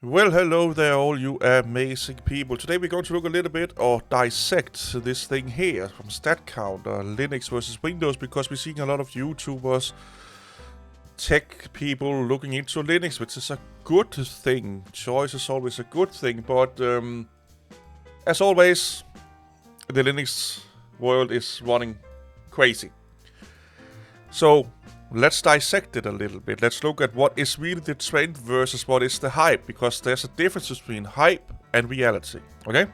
Well, hello there, all you amazing people. Today we're going to look a little bit or dissect this thing here from StatCounter, Linux versus Windows, because we're seeing a lot of YouTubers, tech people looking into Linux, which is a good thing. Choice is always a good thing, but as always, the Linux world is running crazy. So let's dissect it a little bit. Let's look at what is really the trend versus what is the hype, because there's a difference between hype and reality, okay?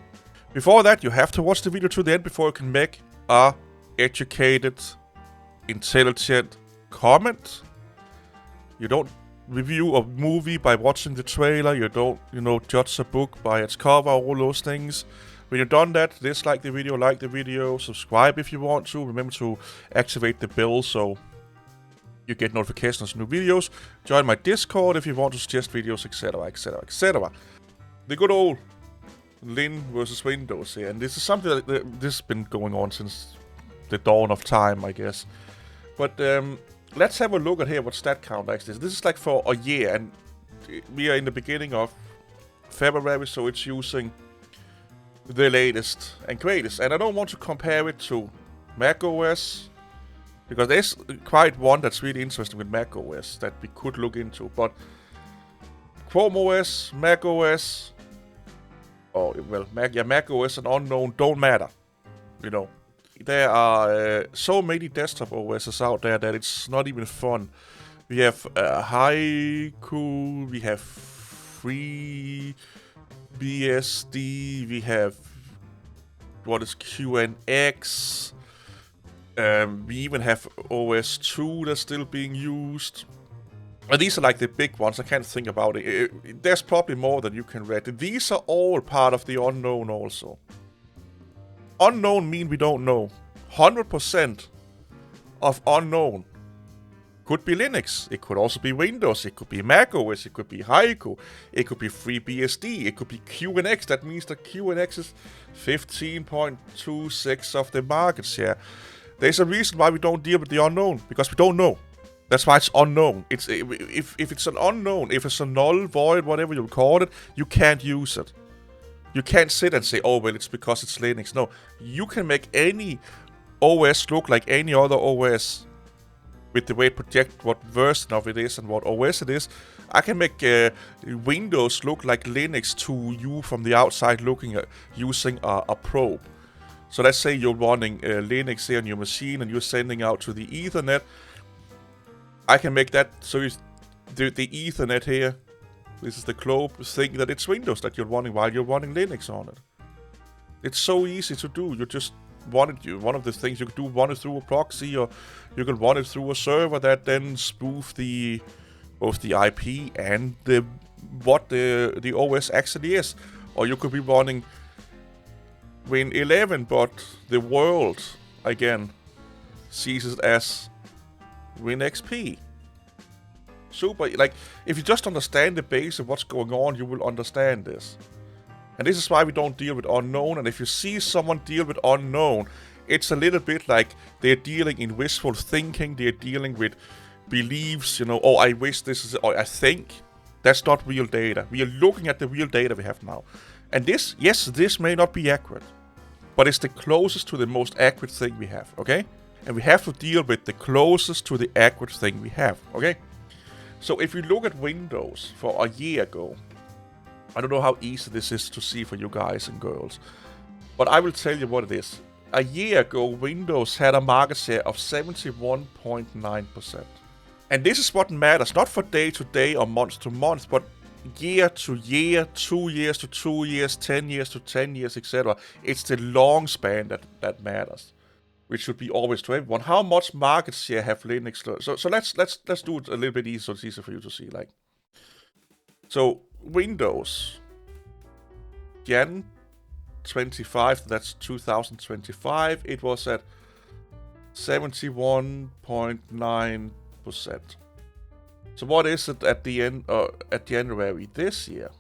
Before that, you have to watch the video to the end before you can make a educated, intelligent comment. You don't review a movie by watching the trailer. You don't, judge a book by its cover, all those things. When you've done that, dislike the video, like the video, subscribe if you want to. Remember to activate the bell so you get notifications of new videos. Join my Discord if you want to suggest videos, etc, etc, etc. The good old Lin versus Windows here. And this is something that this has been going on since the dawn of time, I guess. But let's have a look at here what StatCounter actually is. This is like for a year, and we are in the beginning of February, so it's using the latest and greatest. And I don't want to compare it to macOS, because there's quite one that's really interesting with macOS that we could look into. But Chrome OS, macOS, macOS and unknown don't matter. There are so many desktop OSs out there that it's not even fun. We have Haiku, we have FreeBSD, we have what is QNX. We even have OS 2 that's still being used. And these are like the big ones. I can't think about it. There's probably more than you can read. These are all part of the unknown also. Unknown mean we don't know. 100% of unknown could be Linux. It could also be Windows. It could be macOS. It could be Haiku. It could be FreeBSD. It could be QNX. That means that QNX is 15.26 of the market share. There's a reason why we don't deal with the unknown, because we don't know. That's why it's unknown. If it's an unknown, if it's a null, void, whatever you call it, you can't use it. You can't sit and say, oh, well, it's because it's Linux. No, you can make any OS look like any other OS with the way it projects what version of it is and what OS it is. I can make Windows look like Linux to you from the outside looking at using a probe. So let's say you're running Linux here on your machine and you're sending out to the Ethernet. I can make that so the Ethernet here, this is the globe, think that it's Windows that you're running while you're running Linux on it. It's so easy to do. You just one of the things you can do, run it through a proxy, or you can run it through a server that then spoof both the IP and what the OS actually is. Or you could be running Win 11, but the world again sees it as Win XP. Super, like, if you just understand the base of what's going on, you will understand this. And this is why we don't deal with unknown. And if you see someone deal with unknown, it's a little bit like they're dealing in wishful thinking. They're dealing with beliefs, oh, I wish this is, or I think. That's not real data. We are looking at the real data we have now. And this may not be accurate, but it's the closest to the most accurate thing we have, okay? And we have to deal with the closest to the accurate thing we have, okay? So if you look at Windows for a year ago, I don't know how easy this is to see for you guys and girls, but I will tell you what it is. A year ago, Windows had a market share of 71.9%. And this is what matters, not for day to day or month to month, but year to year, 2 years to 2 years, 10 years to 10 years, etc. It's the long span that matters, which should be always to everyone. How much market share have Linux? So let's do it a little bit easier, so it's easier for you to see. Like, so Windows, Jan 25, that's 2025. It was at 71.9%. So what is it at the end at January this year?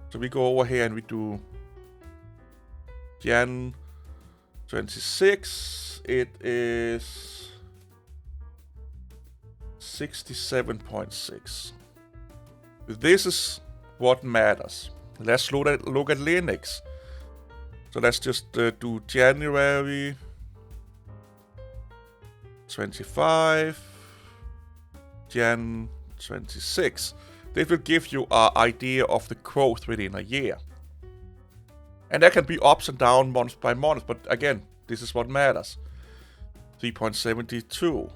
So we go over here and we do Jan 26. It is 67.6. This is what matters. Let's look at Linux. So let's just do January 25, Jan 26. They will give you an idea of the growth within a year. And that can be ups and down month by month, but again, this is what matters. 3.72.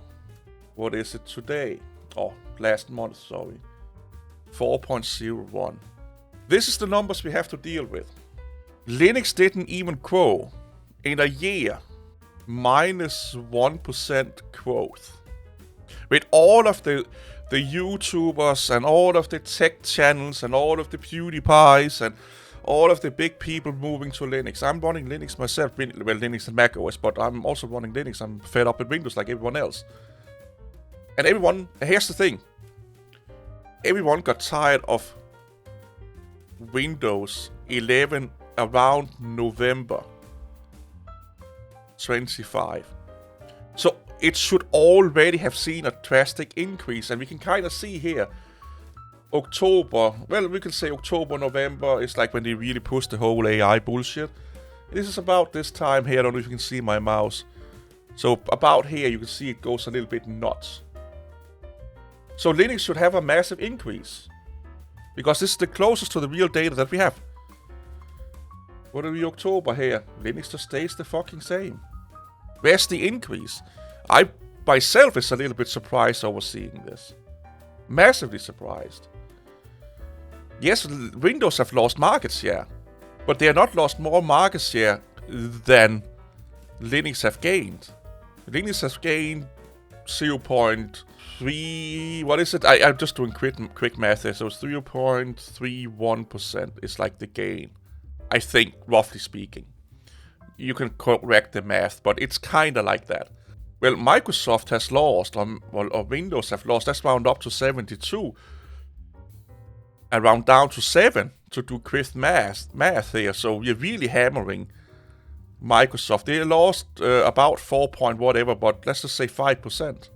What is it today? Oh, last month, sorry. 4.01. This is the numbers we have to deal with. Linux didn't even grow in a year. Minus 1% growth. With all of the YouTubers and all of the tech channels and all of the PewDiePies and all of the big people moving to Linux. I'm running Linux myself, well, Linux and Mac OS, but I'm also running Linux. I'm fed up with Windows like everyone else. And here's the thing. Everyone got tired of Windows 11 around November 25. So it should already have seen a drastic increase, and we can kind of see here October, well, we can say October, November is like when they really push the whole AI bullshit. This is about this time here. I don't know if you can see my mouse. So about here you can see it goes a little bit nuts. So Linux should have a massive increase, because this is the closest to the real data that we have. What are we, October here? Linux just stays the fucking same. Where's the increase? I myself is a little bit surprised over seeing this. Massively surprised. Yes, Windows have lost market share, but they have not lost more market share than Linux have gained. Linux has gained 0.3. What is it? I'm just doing quick math here. So it's 0.31%. It's like the gain, I think, roughly speaking. You can correct the math, but it's kind of like that. Well, Microsoft has lost, or Windows have lost. That's round up to 72. And round down to 7 to do quick math here. So we're really hammering Microsoft. They lost about 4 point whatever, but let's just say 5%.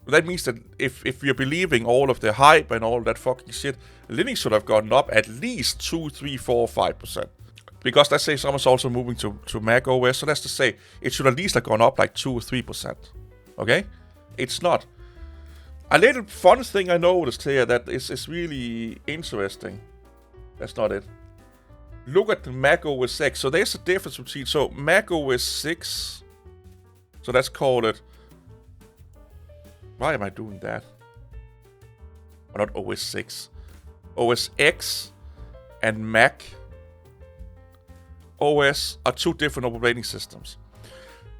That means that if we're believing all of the hype and all that fucking shit, Linux should have gone up at least 2, 3, 4, 5%. Because let's say someone's also moving to Mac OS, so let's just say it should at least have gone up like 2 or 3%. Okay? It's not. A little fun thing I noticed here that is really interesting. That's not it. Look at the Mac OS X. So there's a difference between... So Mac OS 6... So let's call it... Why am I doing that? Or not OS 6. OS X and Mac OS are two different operating systems.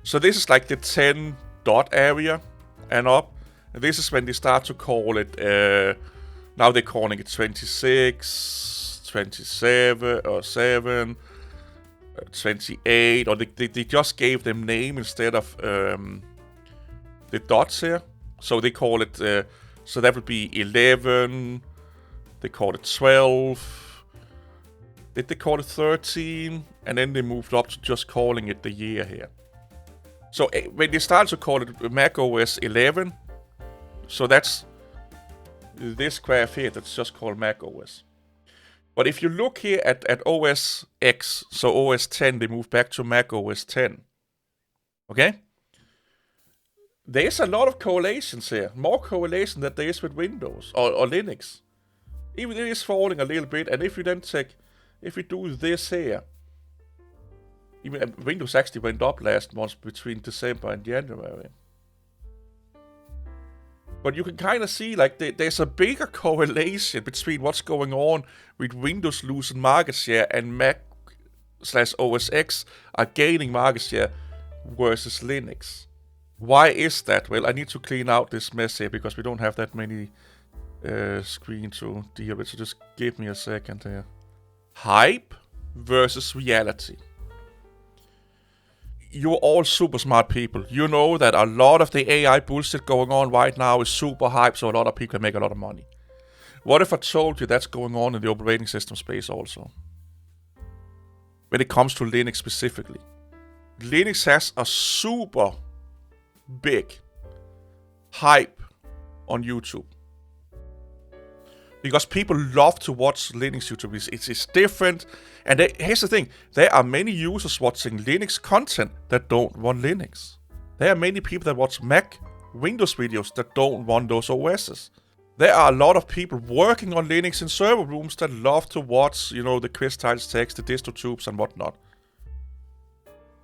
So this is like the 10 dot area and up. And this is when they start to call it, now they're calling it 26, 27, or 7, 28, or they just gave them name instead of the dots here. So they call it, so that would be 11, they call it 12, did they call it 13? And then they moved up to just calling it the year here. So when they started to call it Mac OS 11, so that's this graph here that's just called Mac OS. But if you look here at OS X, so OS 10, they moved back to Mac OS 10. Okay? There's a lot of correlations here. More correlation than there is with Windows or Linux. Even it is falling a little bit, and if you then check, if we do this here, even Windows actually went up last month between December and January. But you can kind of see like there's a bigger correlation between what's going on with Windows losing market share and Mac/OS X are gaining market share versus Linux. Why is that? Well, I need to clean out this mess here because we don't have that many screens to deal with. So just give me a second here. Hype versus reality. You're all super smart people. You know that a lot of the AI bullshit going on right now is super hype, so a lot of people can make a lot of money. What if I told you that's going on in the operating system space also? When it comes to Linux specifically. Linux has a super big hype on YouTube. Because people love to watch Linux YouTubers. It's different. And here's the thing. There are many users watching Linux content that don't want Linux. There are many people that watch Mac, Windows videos that don't want those OSs. There are a lot of people working on Linux in server rooms that love to watch, the quiz tiles text, the distro tubes and whatnot.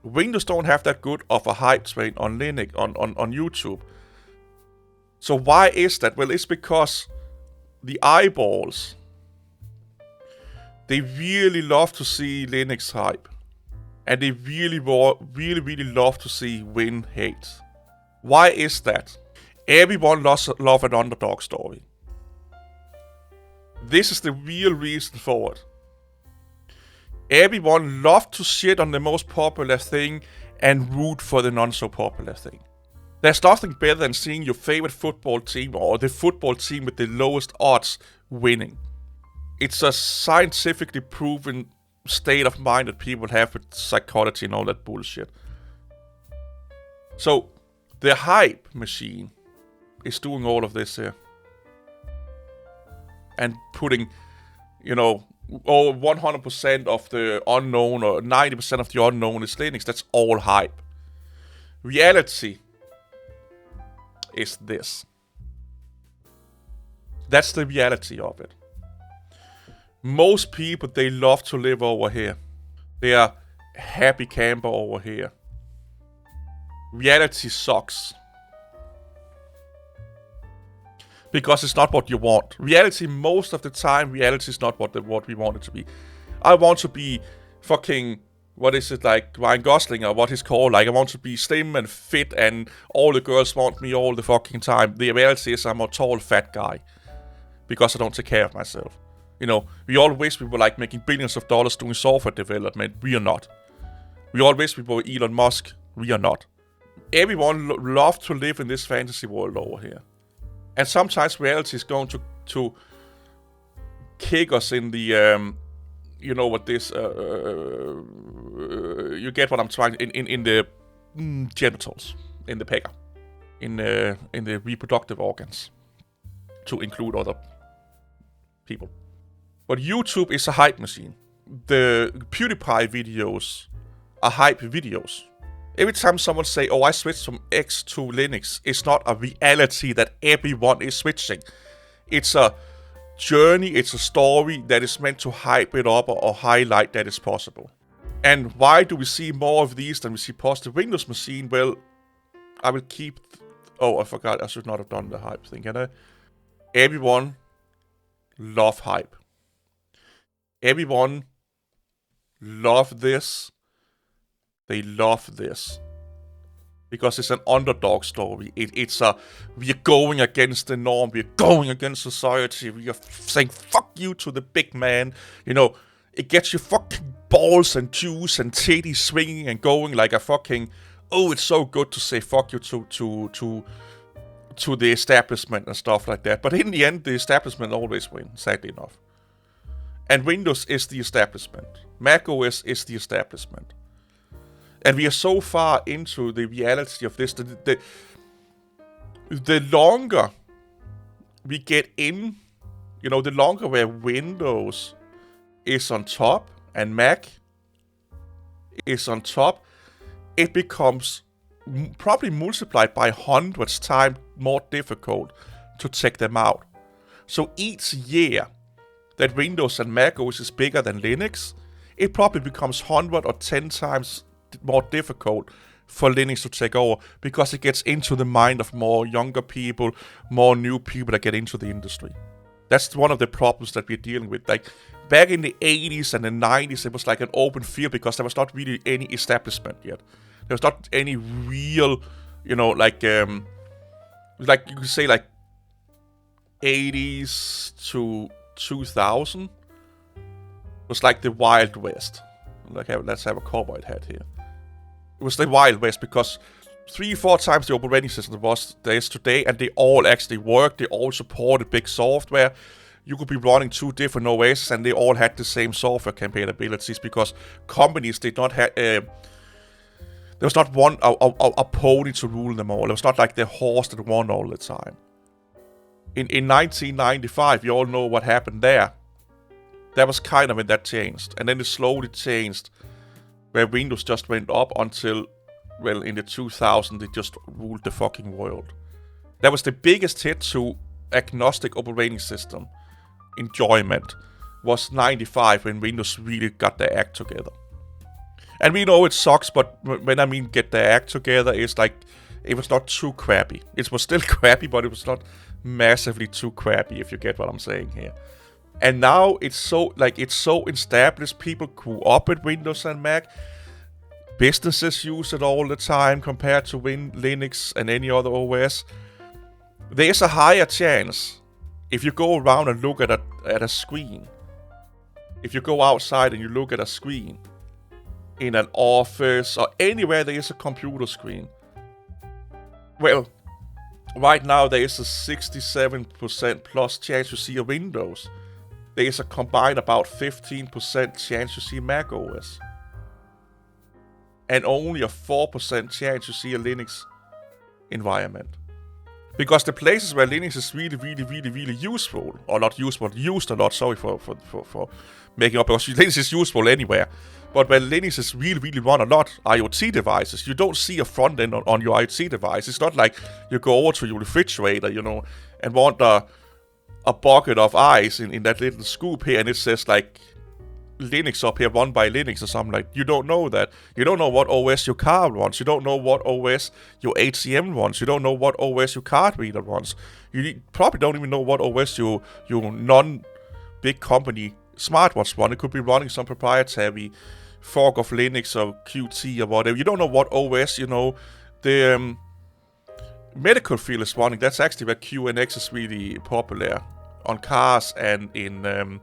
Windows don't have that good of a hype train on Linux, on YouTube. So why is that? Well, it's because the eyeballs, they really love to see Linux hype. And they really love to see win hate. Why is that? Everyone loves an underdog story. This is the real reason for it. Everyone loves to shit on the most popular thing and root for the non-so-popular thing. There's nothing better than seeing your favorite football team or the football team with the lowest odds winning. It's a scientifically proven state of mind that people have with psychology and all that bullshit. So, the hype machine is doing all of this here. And putting, 100% of the unknown or 90% of the unknown is Linux. That's all hype. Reality is this. That's the reality of it. Most people, they love to live over here. They are happy camper over here. Reality sucks. Because it's not what you want. Reality, most of the time, reality is not what we want it to be. I want to be fucking, Ryan Gosling or what he's called. I want to be slim and fit and all the girls want me all the fucking time. The reality is I'm a tall, fat guy. Because I don't take care of myself. We all wish we were making billions of dollars doing software development. We are not. We all wish we were Elon Musk. We are not. Everyone loves to live in this fantasy world over here. And sometimes reality is going to kick us in the, you get what I'm trying, in the genitals, in the pecker, in the reproductive organs, to include other people. But YouTube is a hype machine. The PewDiePie videos are hype videos. Every time someone say, I switched from X to Linux, it's not a reality that everyone is switching. It's a journey, it's a story that is meant to hype it up or highlight that it's possible. And why do we see more of these than we see positive Windows machine? Well, I will keep... I forgot, I should not have done the hype thing, can I? Everyone love hype. Everyone love this. They love this. Because it's an underdog story. It's we are going against the norm. We are going against society. We are saying fuck you to the big man. It gets your fucking balls and juice and titties swinging and going like a fucking... it's so good to say fuck you to the establishment and stuff like that. But in the end, the establishment always wins, sadly enough. And Windows is the establishment. Mac OS is the establishment. And we are so far into the reality of this. The longer we get in, the longer where Windows is on top and Mac is on top, it becomes probably multiplied by hundreds times more difficult to check them out. So each year that Windows and Mac OS is bigger than Linux, it probably becomes 100 or 10 times more difficult for Linux to take over, because it gets into the mind of more younger people, more new people that get into the industry. That's one of the problems that we're dealing with. Back in the 80s and the 90s, it was like an open field because there was not really any establishment yet. There was not any real, you could say 80s to 2000 was like the Wild West. Let's have a cowboy hat here. It was the Wild West because 3-4 times the operating system there is today, and they all actually worked. They all supported big software. You could be running 2 different OSs, and they all had the same software capabilities because companies did not have. There was not one a pony to rule them all. It was not like the horse that won all the time. in 1995, you all know what happened there. That was kind of when that changed. And then it slowly changed, where Windows just went up until, well, in the 2000s, it just ruled the fucking world. That was the biggest hit to agnostic operating system enjoyment, was 95, when Windows really got their act together. And we know it sucks, but when I mean get their act together, it's like, it was not too crappy. It was still crappy, but it was not massively too crappy, if you get what I'm saying here. And now it's so established. People grew up with Windows and Mac. Businesses use it all the time compared to Linux and any other OS. There's a higher chance, if you go around and look at a screen, if you go outside and you look at a screen in an office or anywhere there is a computer screen, well, right now there is a 67% plus chance you see a Windows. There is a combined about 15% chance you see Mac OS. And only a 4% chance you see a Linux environment. Because the places where Linux is really useful, or not useful, used a lot, sorry for making up, because Linux is useful anywhere. But when Linux is really run a lot IoT devices, you don't see a front end on your IoT device. It's not like you go over to your refrigerator, and want a bucket of ice in that little scoop here, and it says like Linux up here, run by Linux or something like. You don't know that. You don't know what OS your car runs. You don't know what OS your ATM runs. You don't know what OS your card reader runs. You probably don't even know what OS your non-big company smartwatch run. It could be running some proprietary fork of Linux or Qt or whatever. You don't know what OS, the medical field is running. That's actually where QNX is really popular on cars and in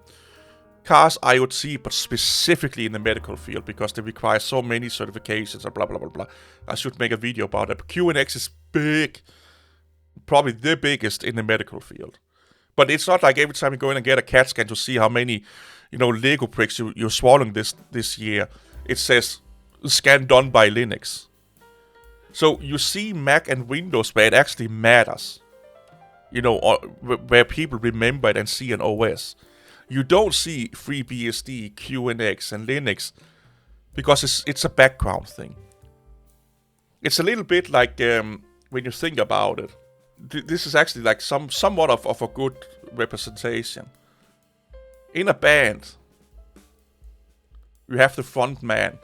cars IoT, but specifically in the medical field, because they require so many certifications and blah blah blah blah. I should make a video about that. But QNX is big, probably the biggest in the medical field. But it's not like every time you go in and get a CAT scan to see how many, Lego bricks you're swallowing this year, it says scan done by Linux. So you see Mac and Windows where it actually matters, where people remember it and see an OS. You don't see FreeBSD, QNX, and Linux because it's a background thing. It's a little bit like, when you think about it, this is actually like somewhat of a good representation. In a band, you have the front man.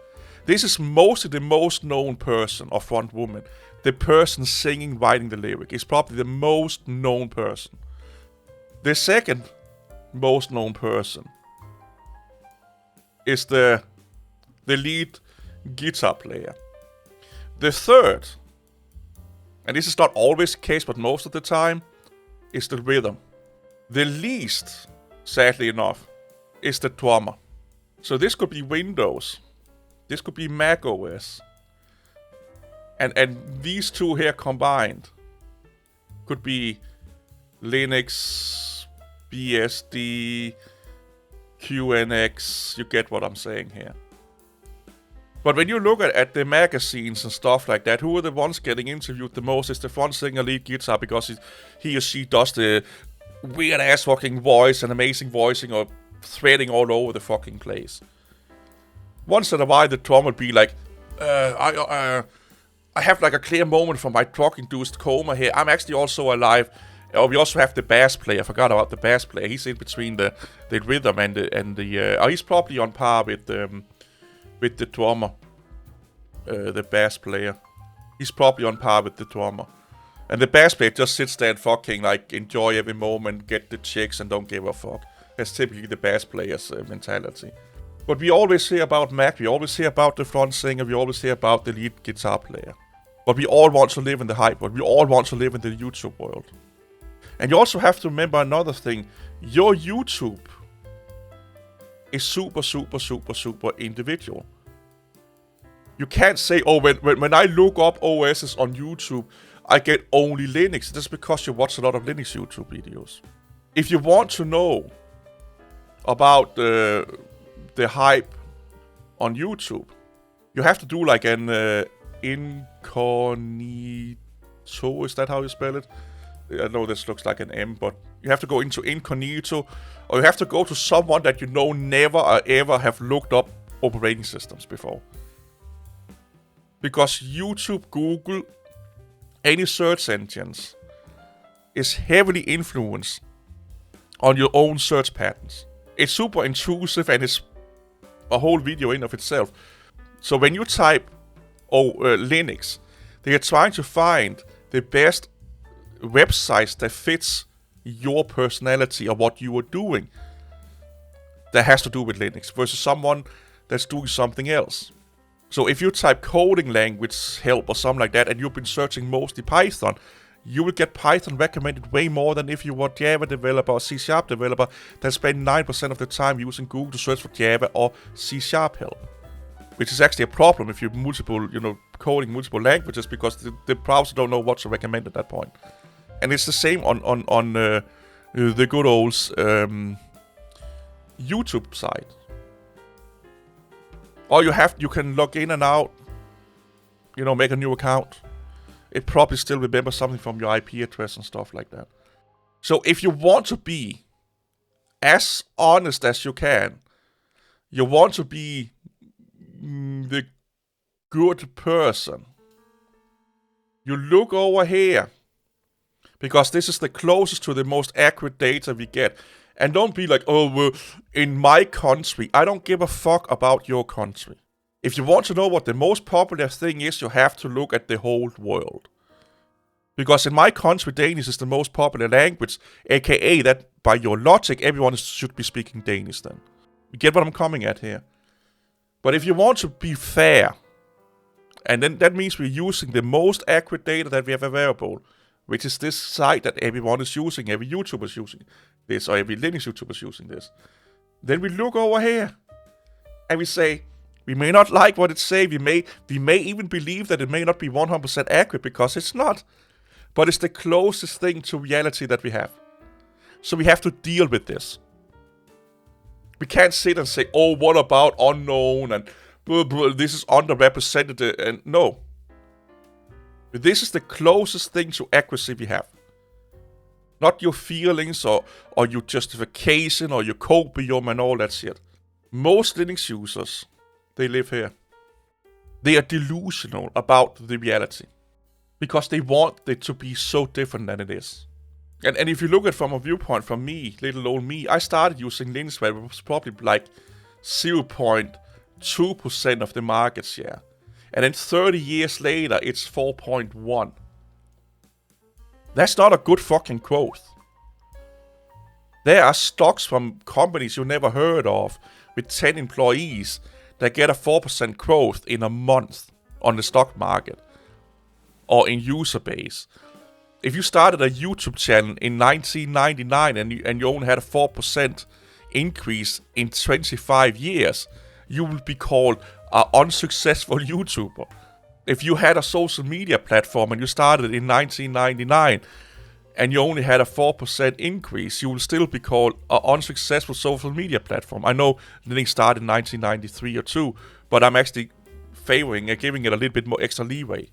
This is mostly the most known person or front woman. The person singing, writing the lyric is probably the most known person. The second most known person is the lead guitar player. The third, and this is not always the case, but most of the time, is the rhythm. The least, sadly enough, is the drummer. So this could be Windows. This could be Mac OS. And these two here combined could be Linux, BSD, QNX. You get what I'm saying here. But when you look at the magazines and stuff like that, who are the ones getting interviewed the most? Is the front singer lead guitar, because he or she does the weird ass fucking voice and amazing voicing or threading all over the fucking place. Once in a while, the drum would be like, I have like a clear moment from my drug-induced coma here. I'm actually also alive. We also have the bass player. I forgot about the bass player. He's in between the rhythm and the he's probably on par with the drummer. The bass player. He's probably on par with the drummer. And the bass player just sits there and fucking like enjoy every moment, get the chicks and don't give a fuck. That's typically the bass player's mentality. But we always hear about Mac, we always hear about the front singer, we always hear about the lead guitar player. But we all want to live in the hype world, we all want to live in the YouTube world. And you also have to remember another thing. Your YouTube is super individual. You can't say, oh, when I look up OSs on YouTube, I get only Linux. That's because you watch a lot of Linux YouTube videos. If you want to know about the hype on YouTube, you have to do like an incognito, is that how you spell it? I know this looks like an M, but you have to go into incognito, or you have to go to someone that you know never or ever have looked up operating systems before. Because YouTube, Google, any search engines is heavily influenced on your own search patterns. It's super intrusive and it's a whole video in of itself. So when you type Linux, they are trying to find the best websites that fits your personality or what you are doing that has to do with Linux versus someone that's doing something else. So if you type coding language help or something like that and you've been searching mostly Python, you will get Python recommended way more than if you were Java developer or C# developer that spend 9% of the time using Google to search for Java or C# help. Which is actually a problem if you're coding multiple languages, because the browser don't know what to recommend at that point. And it's the same on the good old YouTube side. Or you can log in and out, make a new account. It probably still remembers something from your IP address and stuff like that. So if you want to be as honest as you can, you want to be the good person, you look over here, because this is the closest to the most accurate data we get. And don't be like, in my country. I don't give a fuck about your country. If you want to know what the most popular thing is, you have to look at the whole world. Because in my country, Danish is the most popular language, aka that by your logic, everyone should be speaking Danish then. You get what I'm coming at here? But if you want to be fair, and then that means we're using the most accurate data that we have available, which is this site that everyone is using, every YouTuber is using this, or every Linux YouTuber is using this. Then we look over here, and we say, we may not like what it says, we may even believe that it may not be 100% accurate, because it's not. But it's the closest thing to reality that we have. So we have to deal with this. We can't sit and say, what about unknown, and this is underrepresented, and no. This is the closest thing to accuracy we have. Not your feelings or your justification or your copium and all that shit. Most Linux users, they live here. They are delusional about the reality. Because they want it to be so different than it is. And if you look at it from a viewpoint from me, little old me, I started using Linux where it was probably like 0.2% of the market share. And then 30 years later, it's 4.1. That's not a good fucking growth. There are stocks from companies you never heard of with 10 employees that get a 4% growth in a month on the stock market or in user base. If you started a YouTube channel in 1999 and you only had a 4% increase in 25 years, you will be called an unsuccessful YouTuber. If you had a social media platform and you started in 1999 and you only had a 4% increase, you will still be called an unsuccessful social media platform. I know Linux started in 1993 or 2, but I'm actually favoring and giving it a little bit more extra leeway.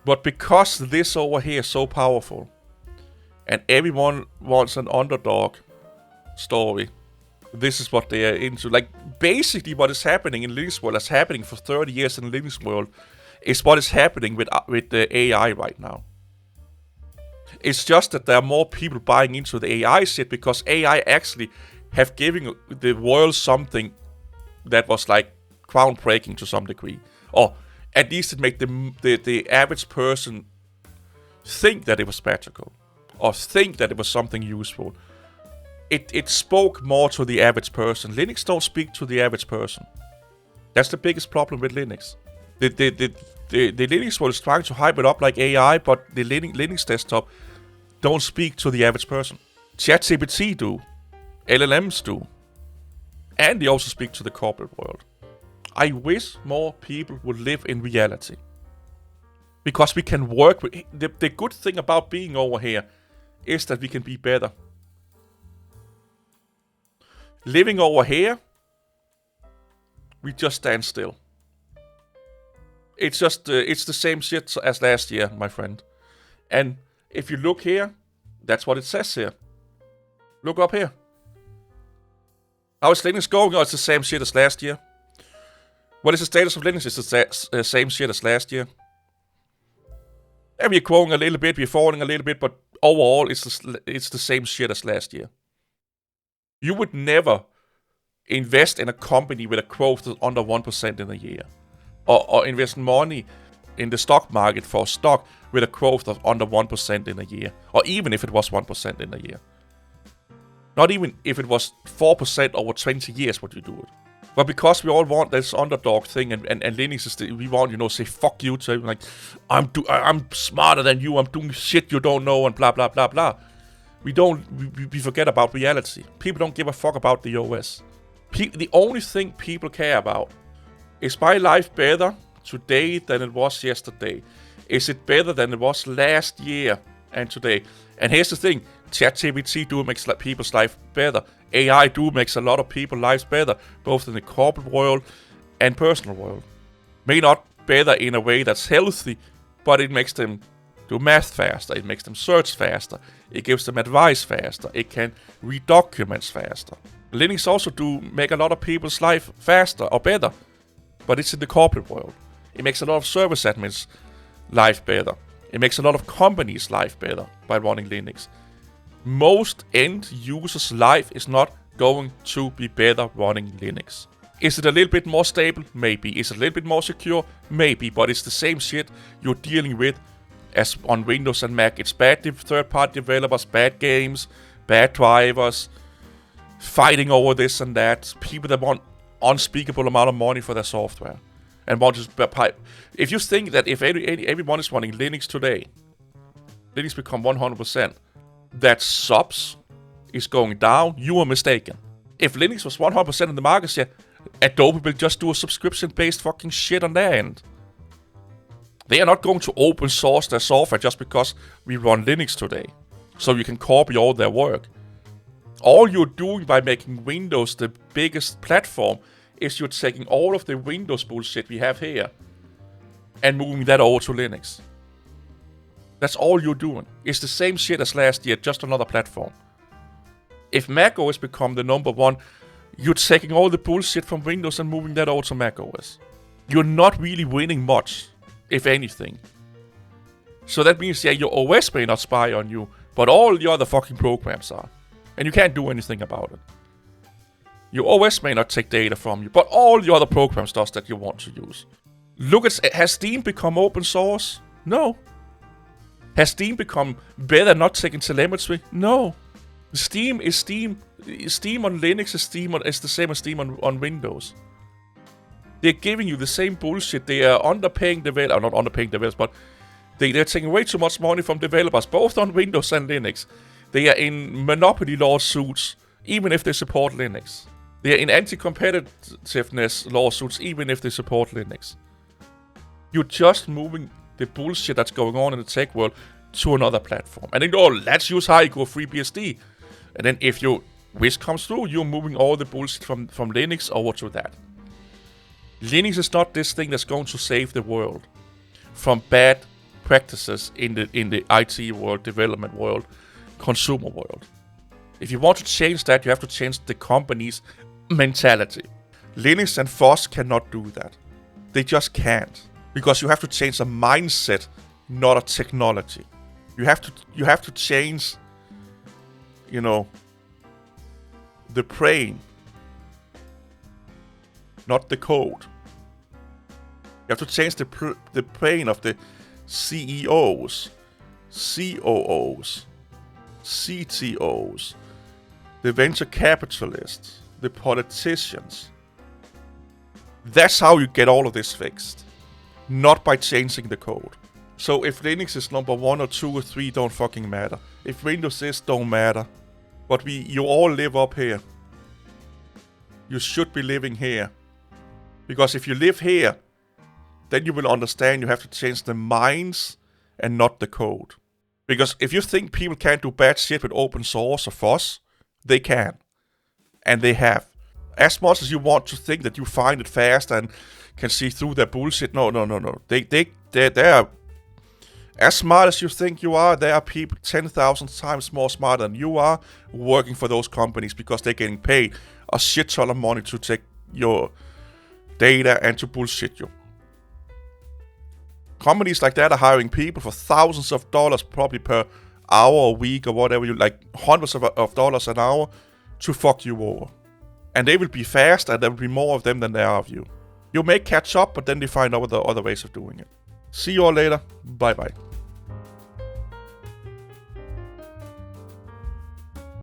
But because this over here is so powerful, and everyone wants an underdog story, this is what they are into. Like, basically what is happening in Linux world, is happening for 30 years in Linux world, is what is happening with the AI right now. It's just that there are more people buying into the AI shit, because AI actually have given the world something that was like groundbreaking to some degree. Or at least it made the average person think that it was magical, or think that it was something useful. It spoke more to the average person. Linux don't speak to the average person. That's the biggest problem with Linux. The Linux world is trying to hype it up like AI, but the Linux desktop don't speak to the average person. ChatGPT do, LLMs do, and they also speak to the corporate world. I wish more people would live in reality. Because we can work with... The good thing about being over here is that we can be better. Living over here, we just stand still. It's just... it's the same shit as last year, my friend. And if you look here, That's what it says here. Look up here. How is Linux going? Oh, it's the same shit as last year. What is the status of Linux? It's the same shit as last year. And we're growing a little bit, we're falling a little bit, but overall, it's the same shit as last year. You would never invest in a company with a growth of under 1% in a year. Or invest money in the stock market for a stock with a growth of under 1% in a year. Or even if it was 1% in a year. Not even if it was 4% over 20 years would you do it. But because we all want this underdog thing, and Linux is we want, say fuck you to like, I'm smarter than you, I'm doing shit you don't know, and blah blah blah blah. We forget about reality. People don't give a fuck about the OS. The only thing people care about is my life better today than it was yesterday? Is it better than it was last year and today? And here's the thing, ChatGPT do makes people's life better. AI do makes a lot of people's lives better, both in the corporate world and personal world. May not better in a way that's healthy, but it makes them do math faster, it makes them search faster, it gives them advice faster, it can read documents faster. Linux also do make a lot of people's life faster or better, but it's in the corporate world. It makes a lot of service admins' life better. It makes a lot of companies' life better by running Linux. Most end users' life is not going to be better running Linux. Is it a little bit more stable? Maybe. Is it a little bit more secure? Maybe. But it's the same shit you're dealing with as on Windows and Mac. It's bad third-party developers, bad games, bad drivers, fighting over this and that. People that want unspeakable amount of money for their software. And want to pipe. If you think that if everyone is running Linux today, Linux become 100%, that subs is going down, you are mistaken. If Linux was 100% in the market share, Adobe will just do a subscription-based fucking shit on their end. They are not going to open source their software just because we run Linux today, so you can copy all their work. All you're doing by making Windows the biggest platform is you're taking all of the Windows bullshit we have here and moving that over to Linux. That's all you're doing. It's the same shit as last year, just another platform. If macOS become the number one, you're taking all the bullshit from Windows and moving that over to macOS. You're not really winning much, if anything. So that means, yeah, your OS may not spy on you, but all the other fucking programs are. And you can't do anything about it. Your OS may not take data from you, but all the other programs does that you want to use. Look at, has Steam become open source? No. Has Steam become better at not taking telemetry? No. Steam is Steam. Steam on Linux is the same as Steam on Windows. They're giving you the same bullshit. They are underpaying developers, not underpaying developers, but they're taking way too much money from developers, both on Windows and Linux. They are in monopoly lawsuits, even if they support Linux. They are in anti-competitiveness lawsuits, even if they support Linux. You're just moving the bullshit that's going on in the tech world to another platform. And then, let's use high-go FreeBSD. And then if your wish comes through, you're moving all the bullshit from Linux over to that. Linux is not this thing that's going to save the world from bad practices in the IT world, development world, consumer world. If you want to change that, you have to change the company's mentality. Linux and FOSS cannot do that. They just can't. Because you have to change a mindset, not a technology. You have to change, the brain, not the code. You have to change the brain of the CEOs, COOs, CTOs, the venture capitalists, the politicians. That's how you get all of this fixed. Not by changing the code. So if Linux is number 1 or 2 or 3, don't fucking matter. If Windows is, don't matter. But you all live up here. You should be living here. Because if you live here, then you will understand you have to change the minds and not the code. Because if you think people can't do bad shit with open source or FOSS, they can. And they have. As much as you want to think that you find it fast and can see through their bullshit, no. They are As smart as you think you are, there are people 10,000 times more smarter than you are working for those companies because they're getting paid a shit ton of money to take your data and to bullshit you. Companies like that are hiring people for thousands of dollars probably per hour or week or whatever, you like hundreds of dollars an hour to fuck you over. And they will be fast and there will be more of them than there are of you. You may catch up, but then they find out other ways of doing it. See you all later. Bye bye.